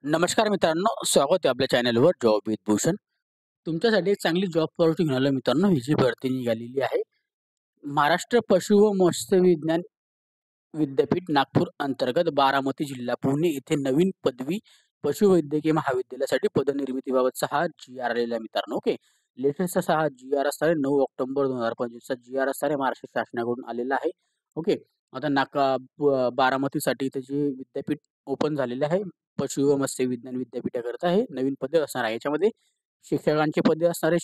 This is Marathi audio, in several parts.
नमस्कार मित्रांनो, स्वागत आहे आपल्या चॅनलवर जॉब विथ भूषण. तुमच्यासाठी एक चांगली जॉब अपॉर्च्युनिटी घेऊन आलो मित्रांनो. ही जी भरती निघालेली आहे, महाराष्ट्र पशु व मत्स्य विज्ञान विद्यापीठ नागपूर अंतर्गत बारामती जिल्हा पुणे येथे नवीन पदवी पशुवैद्यकीय महाविद्यालयासाठी पदनिर्मितीबाबतचा हा जी-आर आलेला आहे मित्रांनो. ओके. लेटेस्ट असा हा जी-आर असणार आहे 9 ऑक्टोबर 2025 चा जी-आर असणार आहे. महाराष्ट्र शासनाकडून आलेला आहे. ओके. आता बारामतीसाठी त्याचे विद्यापीठ ओपन झालेले आहे. पशु व मत्स्य विज्ञान विद्यापीठाकरता हे नवीन पदे असणार आहे. याच्यामध्ये शिक्षकांचे पदे असणार आहे,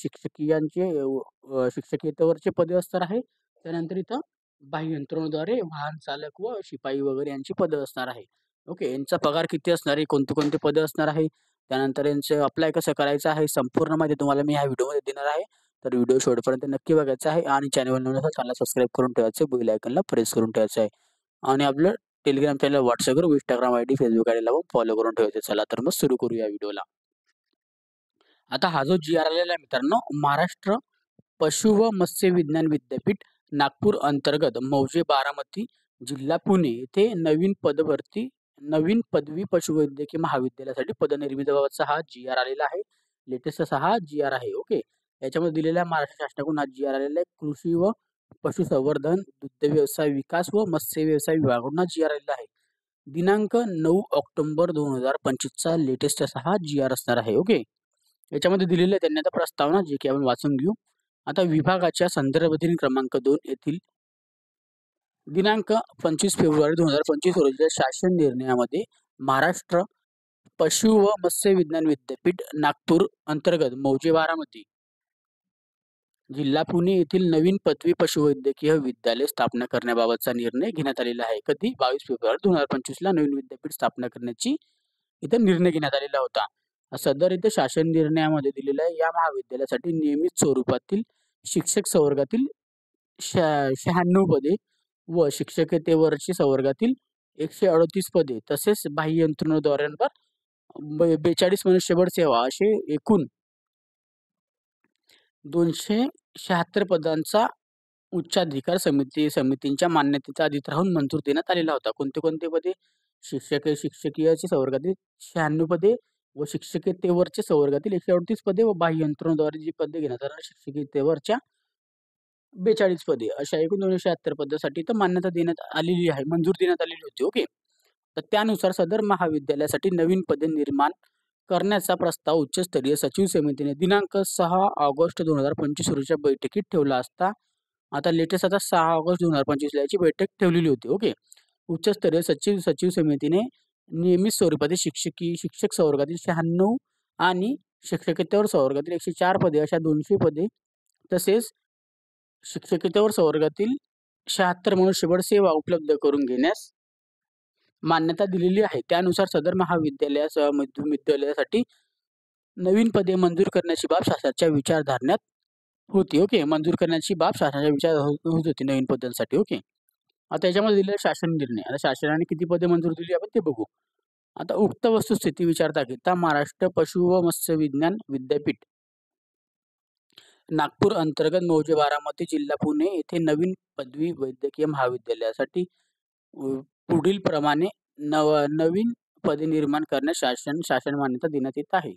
शिक्षकेतरचे पदे असणार आहे. त्यानंतर इथं बाह्य यंत्रणेद्वारे वाहन चालक व शिपाई वगैरे यांची पदं असणार आहे. ओके. यांचा पगार किती असणार आहे, कोणती-कोणती पदं असणार आहे, त्यानंतर यांचं अप्लाय कसं करायचं आहे, संपूर्ण माहिती तुम्हाला मी ह्या व्हिडिओमध्ये देणार आहे. तर व्हिडिओ शेवटपर्यंत नक्की बघायचा आहे आणि चॅनलवर नवीन असाल चॅनल सबस्क्राईब करून ठेवायचं आहे, बेल आयकॉनला प्रेस करून ठेवायचं आहे आणि आपलं Telegram channel, WhatsApp group, Instagram ID, Facebook ID लावून फॉलो करून ठेवायचं. चला तर मग सुरू करूया व्हिडिओला. आता हा जो जी-आर आलेला आहे मित्रांनो, महाराष्ट्र पशु व मत्स्य विज्ञान विद्यापीठ नागपूर अंतर्गत मौजे बारामती जिल्हा पुणे येथे नवीन पदवी पशुवैद्यकीय महाविद्यालयासाठी पदनिर्मितीबाबतचा हा जी-आर आलेला आहे. लेटेस्ट असा हा जी-आर आहे. ओके. याच्यामध्ये दिलेला महाराष्ट्र शासनाकडून हा जी-आर आलेला आहे. कृषी व पशुसंवर्धन, दुग्ध व्यवसाय विकास व मत्स्य व्यवसाय विभागाकडून हा जी-आर आलेला आहे. दिनांक 9 ऑक्टोबर 2025 चा लेटेस्ट असा हा जी-आर असणार आहे. ओके. याच्यामध्ये दिलेलं आहे त्यांनी आता प्रस्तावना, जे की आपण वाचून घेऊ. आता विभागाच्या संदर्भातील क्रमांक 2 येथील दिनांक 25 फेब्रुवारी 2025 रोजीच्या शासन निर्णयामध्ये महाराष्ट्र पशु व मत्स्य विज्ञान विद्यापीठ नागपूर अंतर्गत मौजे बारामती जिल्हा पुणे येथील नवीन पदवी पशुवैद्यकीय विद्यालय स्थापना करण्याबाबतचा निर्णय घेण्यात आलेला आहे. कधी? 22 फेब्रुवारी 2025 ला नवीन विद्यापीठ स्थापना करण्याची इथं निर्णय घेण्यात आलेला होता. सदर इथे शासन निर्णयामध्ये दिलेलं आहे, या महाविद्यालयासाठी नियमित स्वरूपातील शिक्षक संवर्गातील 96 पदे व शिक्षकेतरची संवर्गातील 138 पदे तसेच बाह्य यंत्रणेद्वारांवर 42 मनुष्यबळ सेवा असे एकूण 276 पदांचा उच्चाधिकार समितींच्या मान्यतेचा आधीच राहून मंजूर देण्यात आलेला होता. कोणते-कोणते पदे? शिक्षकीयचे संवर्गातील 96 पदे व शिक्षकेतरचे संवर्गातील 138 पदे व बाह्य यंत्रणेद्वारे जी पदे घेण्यात येणार शिक्षकेतरच्या 42 पदे अशा एकूण 276 पदासाठी तर मान्यता देण्यात आलेली आहे, मंजूर देण्यात आलेली होती. ओके. तर त्यानुसार सदर महाविद्यालयासाठी नवीन पदे निर्माण करण्याचा प्रस्ताव उच्चस्तरीय सचिव समितीने दिनांक 6 ऑगस्ट 2025 रोजीच्या बैठकीत ठेवला असता, आता लेटेस्ट आता 6 ऑगस्ट 2025 ला याची बैठक ठेवलेली होती. ओके. उच्चस्तरीय सचिव समितीने नियमित स्वरूपातील शिक्षक संवर्गातील 96 आणि शिक्षकेतर संवर्गातील 104 पदे अशा 200 पदे तसेच शिक्षकेतर संवर्गातील 76 मनुष्यबळ सेवा उपलब्ध करून घेण्यास मान्यता दिलेली आहे. त्यानुसार सदर महाविद्यालयासाठी नवीन पदे मंजूर करण्याची बाब शासनाच्या विचारधारण्यात होती. ओके. मंजूर करण्याची बाब शासनाच्या विचारात होत होती नवीन पदांसाठी. ओके. आता याच्यामध्ये दिलेला शासन निर्णय. आता शासनाने किती पदे मंजूर दिली आपण ते बघू. आता उक्त वस्तुस्थिती विचारता घेता महाराष्ट्र पशु व मत्स्य विज्ञान विद्यापीठ नागपूर अंतर्गत मौजे बारामती जिल्हा पुणे येथे नवीन पदवी वैद्यकीय महाविद्यालयासाठी पुढील प्रमाणे नवीन पदे निर्माण करण्यास शासन मान्यता देण्यात येत आहे.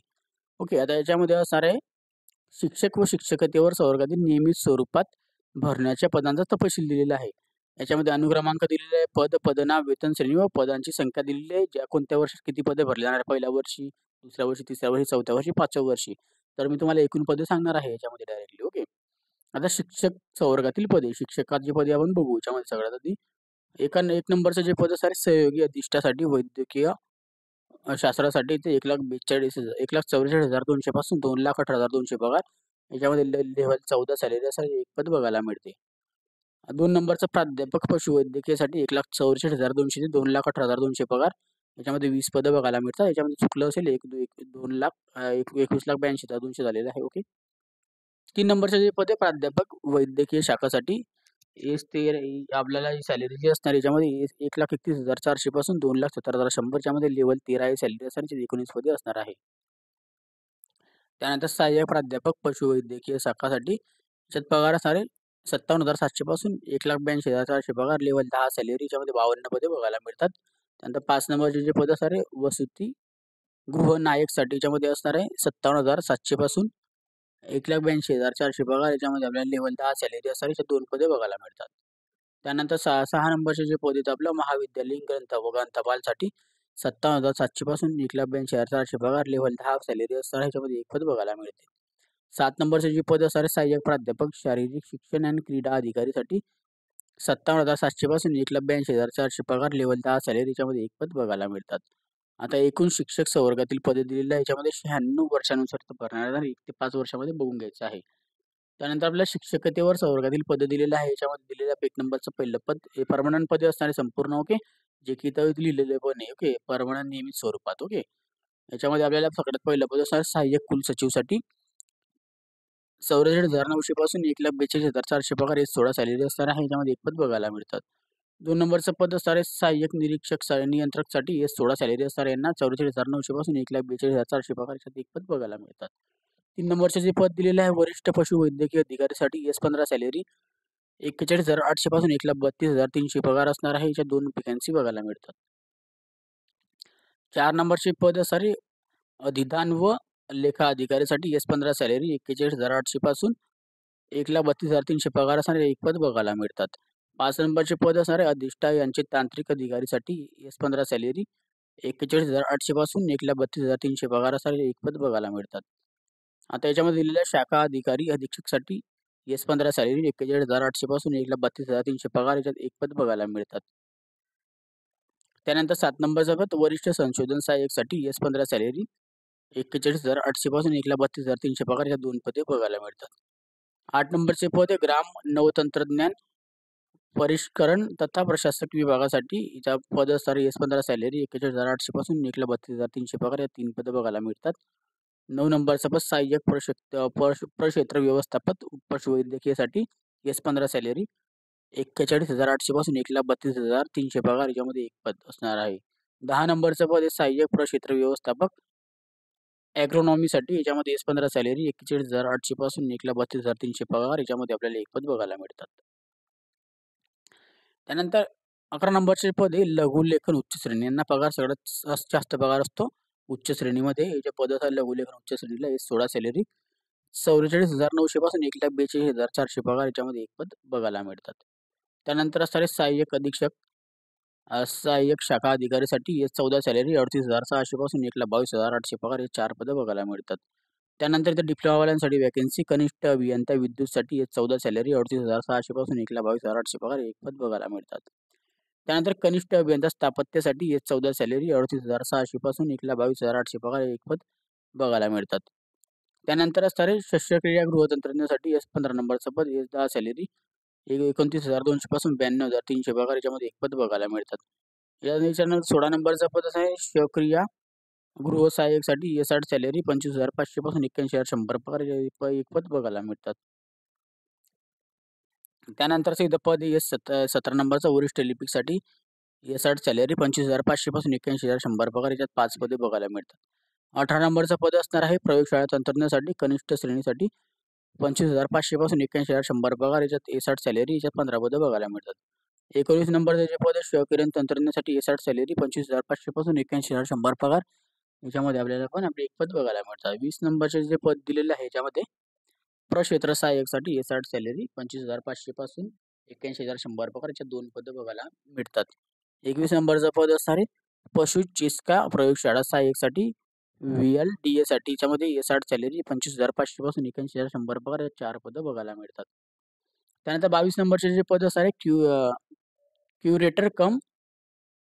ओके. आता याच्यामध्ये असणार आहे शिक्षक व शिक्षकेतर संवर्गातील नियमित स्वरूपात भरण्याच्या पदांचा तपशील दिलेला आहे. याच्यामध्ये अनुक्रमांक दिलेला आहे, पदनाव, वेतन श्रेणी व पदांची संख्या दिलेली आहे. ज्या कोणत्या वर्षात किती पदे भरली जाणार, पहिल्या वर्षी, दुसऱ्या वर्षी, तिसऱ्या वर्षी, चौथ्या वर्षी, 5व्या वर्षी. तर मी तुम्हाला एकूण पदे सांगणार आहे याच्यामध्ये डायरेक्टली. ओके. आता शिक्षक संवर्गातील पदे, शिक्षकाची पदे आपण बघू. याच्यामध्ये सगळ्यात आधी एक नंबरचं जे पद आहे सहयोगी अधिष्ठासाठी वैद्यकीय शास्त्रासाठी ते 1,44,200 पासून 2,18,200 पगार. याच्यामध्ये लेव्हल 14 सॅलरी असेल, एक पद बघायला मिळते. 2 नंबरचा प्राध्यापक पशुवैद्यकीयसाठी 1,64,200 ते 2,18,200 पगार. याच्यामध्ये 20 पदं बघायला मिळतात. याच्यामध्ये चुकलं असेल 21,82,200 झालेलं आहे. ओके. 3 नंबरचे जे पद आहे प्राध्यापक वैद्यकीय शाखासाठी ते आपल्याला ही सॅलरी जी असणार याच्यामध्ये 1,31,400 पासून 2,70,100 च्यामध्ये लेव्हल 13 ही सॅलरी असणार, 19 पदे असणार आहे. त्यानंतर सहाय्यक प्राध्यापक पशुवैद्यकीय शाखासाठी याच्यात पगार असणार आहे 57,700 पासून 1,82,400 पगार, लेव्हल 10 सॅलरी, याच्यामध्ये 52 पदे बघायला मिळतात. त्यानंतर 5 नंबरचे जे पद असणार आहे गृहनायकसाठी याच्यामध्ये असणार आहे 57,700 पासून 1,82,400 पगार. याच्यामध्ये आपल्याला लेव्हल 10 सॅलरी असणारी 2 पदे बघायला मिळतात. त्यानंतर 6 नंबरचे जे पद येतं आपलं महाविद्यालयीन ग्रंथपालसाठी 57,700 पासून 1,82,400 पगार, लेव्हल 10 सॅलरी असणार ह्याच्यामध्ये 1 पद बघायला मिळते. 7 नंबरचे जे पद असणार सहाय्यक प्राध्यापक शारीरिक शिक्षण आणि क्रीडा अधिकारीसाठी 57,700 पासून 1,82,400 पगार, लेव्हल 10 सॅलरी याच्यामध्ये 1 पद बघायला मिळतात. आता एकूण शिक्षक संवर्गातील पदे दिलेली आहे याच्यामध्ये 96 वर्षानुसार भरणार 1 ते 5 वर्षामध्ये बघून घ्यायचं आहे. त्यानंतर आपल्या शिक्षकतेवर संवर्गातील पद दिलेलं आहे. याच्यामध्ये दिलेल्या 1 नंबरचं पहिलं पद हे परमनंट पदे असणारे संपूर्ण ओके. जे की इथं लिहिलेलं पण आहे ओके. परमनंट नियमित स्वरूपात ओके. याच्यामध्ये आपल्याला सगळ्यात पहिलं पद असणार सहाय्यक कुलसचिवसाठी 44,900 पासून 1,42,400 पगार हे 16 सॅलरी असणार आहे. याच्यामध्ये 1 पद बघायला मिळतात. 2 नंबरचं पद असणार आहे सहाय्यक निरीक्षक नियंत्रकसाठी हे 16 सॅलरी असणार यांना 44,900 पासून 1,42,400 पगार याच्यात 1 पद बघायला मिळतात. 3 नंबरचे जे पद दिलेले आहे वरिष्ठ पशुवैद्यकीय अधिकारीसाठी S15 सॅलरी 41,800 पासून 1,32,300 पगार असणार आहे. याच्या 2 व्हॅकन्सी बघायला मिळतात. 4 नंबरचे पद असणारे अधिदान व लेखा अधिकारीसाठी S15 सॅलरी 41,800 पासून 1,32,300 पगार असणारे 1 पद बघायला मिळतात. 5 नंबरचे पद असणारे अधिष्ठा यांचे तांत्रिक अधिकारीसाठी S15 सॅलरी 41,800 पासून 1,32,300 पगार असणारे 1 पद बघायला मिळतात. आता याच्यामध्ये दिलेल्या शाखा अधिकारी अधीक्षकसाठी S15 सॅलरी 41,800 पासून 1,32,300 पगार याच्यात 1 पद बघायला मिळतात. त्यानंतर 7 नंबरचं पद वरिष्ठ संशोधन सहाय्यकसाठी S15 सॅलरी 41,800 पासून 1,32,300 पगार या 2 पदे बघायला मिळतात. 8 नंबरचे पद आहे ग्राम नवतंत्रज्ञान परिष्करण तथा प्रशासक विभागासाठी याचा पद असणारे S15 सॅलरी 41,800 पासून 1,32,300 पगार या 3 पदं बघायला मिळतात. 9 नंबरचा पद सहाय्यक प्रक्षेत्र व्यवस्थापक पशुवैद्यकीयसाठी S15 सॅलरी 41,800 पासून 1,32,300 पगार याच्यामध्ये 1 पद असणार आहे. 10 नंबरचं पद आहे सहाय्यक प्रक्षेत्र व्यवस्थापक ॲग्रोनॉमीसाठी याच्यामध्ये S15 सॅलरी 41,800 पासून 1,32,300 पगार याच्यामध्ये आपल्याला 1 पद बघायला मिळतात. त्यानंतर 11 नंबरचे पद आहे लघुलेखन उच्च श्रेणी यांना पगार सगळ्यात जास्त पगार असतो उच्च श्रेणीमध्ये. हे जे पद असतात लघुलेखन उच्च श्रेणीला हे 16 सॅलरी 44,900 पासून 1,42,400 पगार याच्यामध्ये 1 पद बघायला मिळतात. त्यानंतर असणारे सहाय्यक अधीक्षक सहाय्यक शाखा अधिकारीसाठी हे 14 सॅलरी 38,600 पासून 1,22,800 पगार हे 4 पदं बघायला मिळतात. त्यानंतर इथे डिप्लोमावाल्यांसाठी वॅकन्सी कनिष्ठ अभियंता विद्युतसाठी हे 14 सॅलरी 38,600 पासून 1,22,800 पगार 1 पद बघायला मिळतात. त्यानंतर कनिष्ठ अभियंता स्थापत्यासाठी हे 14 सॅलरी 38,600 पासून 1,22,800 पगार 1 पद बघायला मिळतात. त्यानंतर असणारे शस्त्रक्रिया गृहतंत्रज्ञासाठी S15 नंबरचं पद S10 सॅलरी 29,200 पासून 92,300 पगार याच्यामध्ये 1 पद बघायला मिळतात. याच्यानंतर 16 नंबरचं पद असं आहे शस्त्रक्रिया गृहसहाय्यकसाठी S8 सॅलरी 25,500 पासून 81,100 पगार 1 पद बघायला मिळतात. त्यानंतरचं इथं पद S17 नंबरचा वरिष्ठ लिपिकसाठी S8 सॅलरी 25,500 पासून 81,100 पगार याच्यात 5 पदे बघायला मिळतात. 18 नंबरचं पद असणार आहे प्रयोगशाळा तंत्रज्ञासाठी कनिष्ठ श्रेणीसाठी 25,500 पासून 81,100 पगार याच्यात S8 सॅलरी याच्यात 15 पदं बघायला मिळतात. 19 नंबरचे जे पद आहे स्वयंकिरण तंत्रज्ञासाठी S8 सॅलरी 25,500 पासून 81,100 पगार याच्यामध्ये आपल्याला पण आपले 1 पद बघायला मिळतात. 20 नंबरचे जे पद दिलेले आहे याच्यामध्ये प्रक्षेत्र सहाय्यकसाठी S8 सॅलरी 25,500 पासून 81,100 पगार याच्यात 2 पदं बघायला मिळतात. 21 नंबरचं पद असणार आहे पशु चिकित्सा प्रयोगशाळा सहाय्यकसाठी VLDA साठी याच्यामध्ये S8 सॅलरी 25,500 पासून 81,100 पगार या 4 पदं बघायला मिळतात. त्यानंतर 22 नंबरचे जे पद असणार आहे क्युरेटर कम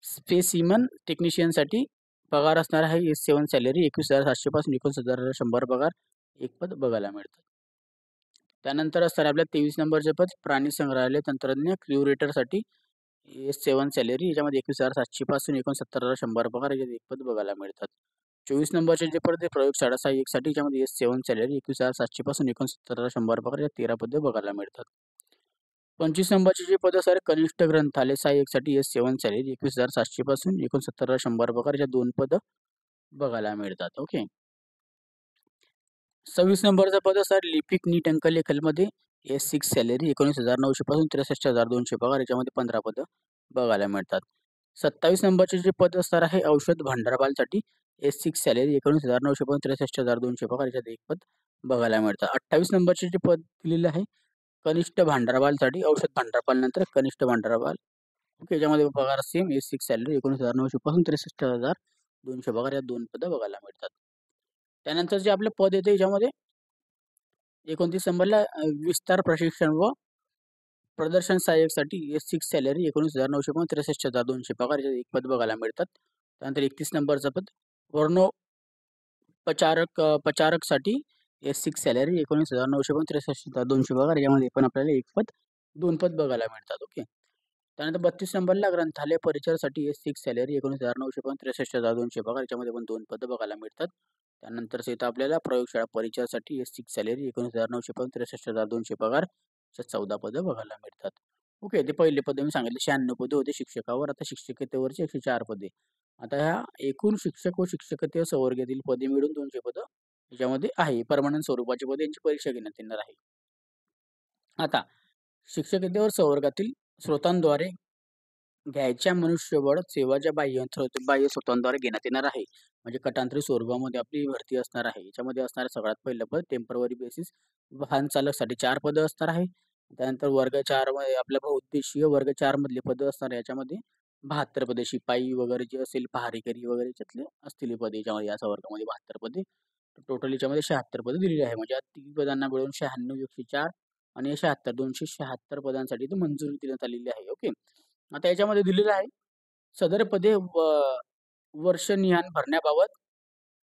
स्पेसिमन टेक्निशियनसाठी पगार असणार आहे S7 सॅलरी 21,700 पासून 69,100 पगार 1 पद बघायला मिळतात. त्यानंतर असणार आपल्या 23 नंबरचे पद प्राणी संग्रहालय तंत्रज्ञ क्युरेटरसाठी S7 सॅलरी याच्यामध्ये 21,700 पासून 69,100 पगार याच्यात 1 पद बघायला मिळतात. 24 नंबरचे जे पद प्रयोगशाळा सहाय्यकसाठी याच्यामध्ये S7 सॅलरी 21,700 पासून 69,100 पगार या 13 पदे बघायला मिळतात. 25 नंबरचे जे पद असणार कनिष्ठ ग्रंथालय सहाय्यकसाठी S7 सॅलरी 21,700 पासून 69,100 पगार या 2 पदं बघायला मिळतात. ओके. 26 नंबरचं पद असणार लिपिक नीट अंक लेखनमध्ये S6 सॅलरी 19,900 पासून 63,200 पगार याच्यामध्ये 15 पदं बघायला मिळतात. 27 नंबरचे जे पद असणार आहे औषध भांडारपालसाठी S6 सॅलरी 19,963,200 पगार याच्यात एक पद बघायला मिळतं. 28 नंबरचे जे पद दिलेलं आहे कनिष्ठ भांडारपालसाठी औषध भांडारपाल नंतर कनिष्ठ भांडारपाल. ओके, याच्यामध्ये पगार सेम S6 सॅलरी 19,900 पासून 63,200 पगार या 2 पदं बघायला मिळतात. त्यानंतर जे आपलं पद येतं याच्यामध्ये 29 नंबरला विस्तार प्रशिक्षण व प्रदर्शन सहाय्यकसाठी S6 सॅलरी 19,900 पासून 63,200 पगार याच्यात एक पद बघायला मिळतात. त्यानंतर 31 नंबरचं पद प्रचारकसाठी S6 सॅलरी 19,900 पासून 63,200 पगार यामध्ये पण आपल्याला एक पद 2 पद बघायला मिळतात. ओके, त्यानंतर 32 नंबरला ग्रंथालय परिचरासाठी S6 सॅलरी 19,900 पासून 63,200 पगार याच्यामध्ये पण 2 पदं बघायला मिळतात. त्यानंतर इथं आपल्याला प्रयोगशाळा परिचयासाठी S6 सॅलरी 19,900 पासून 63,200 पगार अशा 14 पदं बघायला मिळतात. ओके, ते पहिले पद मी सांगितले 96 पदे होते शिक्षकावर, आता शिक्षकेतरची 104 पदे. आता ह्या एकूण शिक्षक व शिक्षकेतर संवर्गातील पदे मिळून 200 पदं याच्यामध्ये आहे. परमनंट स्वरूपाची पदे यांची परीक्षा घेण्यात येणार आहे. आता शिक्षकेतर संवर्गातील स्रोतांद्वारे घ्यायच्या मनुष्यबळ सेवाच्या बाह्य स्रोतांद्वारे घेण्यात येणार आहे. म्हणजे कटांतरी स्वरूपामध्ये आपली भरती असणार आहे. याच्यामध्ये असणारं सगळ्यात पहिलं पद टेम्पररी बेसिस वाहन चालकसाठी 4 पदं असणार आहे. त्यानंतर वर्ग 4 मध्ये आपल्या बहुउद्देशीय वर्ग 4 मधले पदं असणार आहे. याच्यामध्ये 72 पदे शिपाई वगैरे जे असेल पहारेकरी वगैरे याच्यातले असतील हे पदे याच्यामध्ये या वर्गामध्ये 72 पदे. टोटल याच्यामध्ये 76 पदं दिलेली आहे. म्हणजे या 3 पदांना मिळून 96 104 आणि 76 276 पदांसाठी इथं मंजुरी देण्यात आलेली आहे. ओके, आता याच्यामध्ये दिलेलं आहे सदर पदे वर्षनिहाय भरण्याबाबत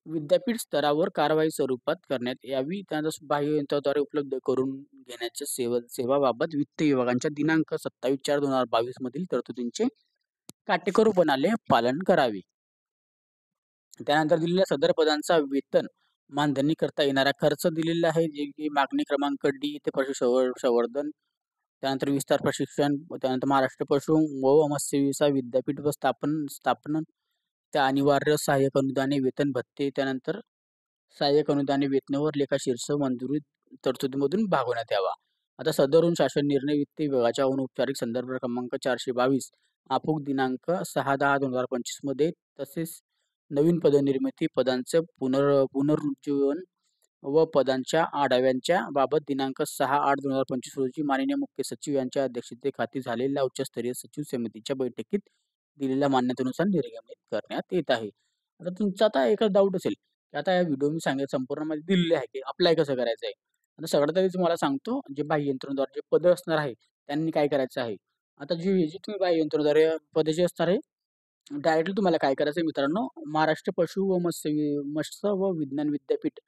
विद्यापीठ स्तरावर कारवाई स्वरूपात करण्यात यावी. त्यानंतर बाह्य यंत्राद्वारे उपलब्ध करून घेण्याच्या सेवाबाबत वित्त विभागाच्या दिनांक 27/4/2022 मधील तरतुदींचे काटेकोरपणाने पालन करावे. त्यानंतर दिलेल्या सदर पदांचा वेतन मानधनी करता येणारा खर्च दिलेला आहे, जे की मागणी क्रमांक D ते पशुसंवर्धन, त्यानंतर विस्तार प्रशिक्षण, त्यानंतर महाराष्ट्र पशु व मत्स्य विद्यापीठ व स्थापना त्या अनिवार्य सहाय्यक अनुदाने वेतन भत्ते, त्यानंतर सहाय्यक अनुदाने वेतनावर लेखा शीर्ष मंजुरी तरतुदीमधून भागवण्यात यावा. आता सदरून शासन निर्णय वित्त विभागाच्या अनौपचारिक संदर्भ क्रमांक 422 आपूक दिनांक 6/10/2025 मध्ये तसेच नवीन पदनिर्मिती पदांचे पुनरुज्जीवन व पदांच्या आढाव्यांच्या बाबत दिनांक 6/8/2025 रोजी माननीय मुख्य सचिव यांच्या अध्यक्षतेखाली झालेल्या उच्चस्तरीय सचिव समितीच्या बैठकीत दिलेल्या मान्यतेनुसार निर्गमित करण्यात येत आहे. आता तुमचा आता एकच डाऊट असेल की आता या व्हिडिओ मी सांगितलं संपूर्ण मध्ये दिलेले आहे की अप्लाय कसं करायचं आहे. आता सगळ्यात आधी तुम्हाला सांगतो जे बाह्य यंत्रणेद्वारे जे पदं असणार आहे त्यांनी काय करायचं आहे. आता जी तुम्ही बाह्य यंत्रणेद्वारे पदे जी असणार आहे डायरेक्टली तुम्हाला काय करायचं आहे मित्रांनो, महाराष्ट्र पशु व मत्स्य व विज्ञान विद्यापीठ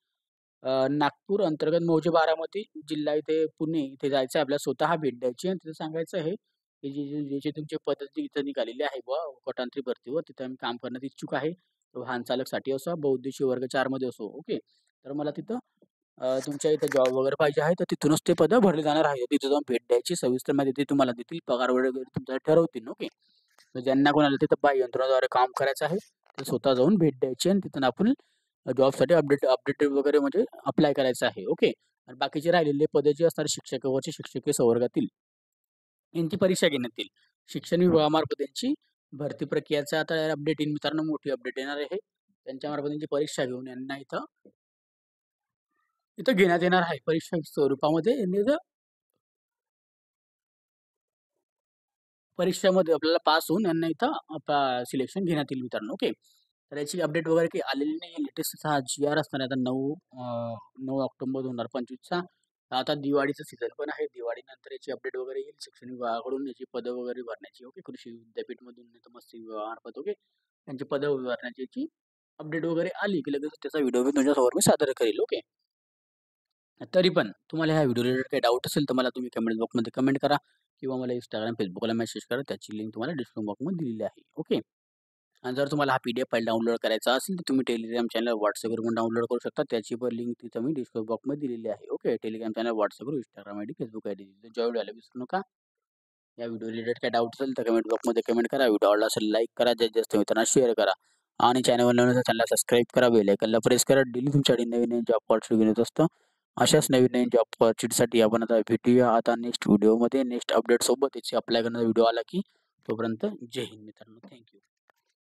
नागपूर अंतर्गत मौजे बारामती जिल्हा इथे पुणे इथे जायचं आहे. आपल्याला स्वतः भेट द्यायची आणि तिथे सांगायचं आहे की जे तुमचे पद्धती इथं निघालेले आहे बुवा कटांतरी भरतीवर तिथं मी काम करण्यात इच्छुक आहे. वाहन चालकसाठी असो बहुउद्देशीय वर्ग 4 मध्ये असो. ओके, तर मला तिथं तुमच्या इथं जॉब वगैरे पाहिजे आहे तर तिथूनच ते पदं भरले जाणार आहे. तिथं जाऊन भेट द्यायची, सविस्तर माहिती ते तुम्हाला देतील, पगार वगैरे तुमचा ठरवतील. ओके, तर ज्यांना कोणाला तिथं बाह्य यंत्रणाद्वारे काम करायचं आहे ते स्वतः जाऊन भेट द्यायची आणि तिथून आपण जॉबसाठी अपडेट वगैरे म्हणजे अप्लाय करायचं आहे. ओके, आणि बाकीचे राहिलेले पदे जी असणार शिक्षकावरची शिक्षकीय संवर्गातील यांची परीक्षा घेण्यात येईल. शिक्षण विभागामार्फत यांची भरती प्रक्रियाचा आता अपडेट येईल मित्रांनो, मोठी अपडेट येणार आहे. त्यांच्यामार्फत त्यांची परीक्षा घेऊन यांना इथं घेण्यात येणार आहे. परीक्षा स्वरूपामध्ये यांनी परीक्षेमध्ये आपल्याला पास होऊन यांना इथं सिलेक्शन घेण्यात येईल मित्रांनो. ओके, तर याची अपडेट वगैरे काही आलेली नाही. लेटेस्ट हा GR असणार आहे आता 9 ऑक्टोबर 2025चा. आता दिवाळीचं सीझन पण आहे. दिवाळीनंतर याची अपडेट वगैरे येईल शिक्षण विभागाकडून याची पदं वगैरे भरण्याची. ओके, कृषी विद्यापीठमधून नाही तर मत्स्य विभागामार्फत. ओके, त्यांची पदं भरण्याची याची अपडेट वगैरे आली की लगेच त्याचा व्हिडिओ मी तुमच्यासमोर सादर करेल. ओके, तरी पण तुम्हाला ह्या व्हिडिओ रिलेटेड काही डाऊट असेल तर मला तुम्ही कमेंट बॉक्समध्ये कमेंट करा किंवा मला Instagram, Facebookला मेसेज करा. त्याची लिंक तुम्हाला डिस्क्रिप्शन बॉक्समध्ये दिलेली आहे. ओके, आणि जर तुम्हाला हा PDF फाईल डाउनलोड करायचा असेल तर तुम्ही टेलिग्राम चॅनल WhatsAppवर पण डाउनलोड करू शकता. त्याची पण लिंक तिथं मी डिस्क्रिप्शन बॉक्समध्ये दिलेली आहे. ओके, टेलिग्राम चॅनल, WhatsAppवर, Instagram ID, Facebook ID join व्हायला विसरू नका. या व्हिडिओ रिलेटेड काही डाऊट असेल तर कमेंट बॉक्समध्ये कमेंट करा. व्हिडिओ आवडला असेल लाईक करा, जास्तीत जास्त मित्रांना शेअर करा आणि चॅनलवर नवीन असेल चॅनलला सबस्क्राईब करा, बेल आयकॉनला प्रेस करा. डेली तुमच्यासाठी नवीन नवीन जॉब ऑपॉर्च्युनिटी घेऊन येत असतो. अशाच नवीन नवीन जॉब ऑपॉर्च्युनिटीसाठी आपण आता भेटूया आता नेक्स्ट व्हिडिओमध्ये नेक्स्ट अपडेट सोबत. याची अप्लाय करण्याचा व्हिडिओ आला की तोपर्यंत जय हिंद मित्रांनो, थँक्यू.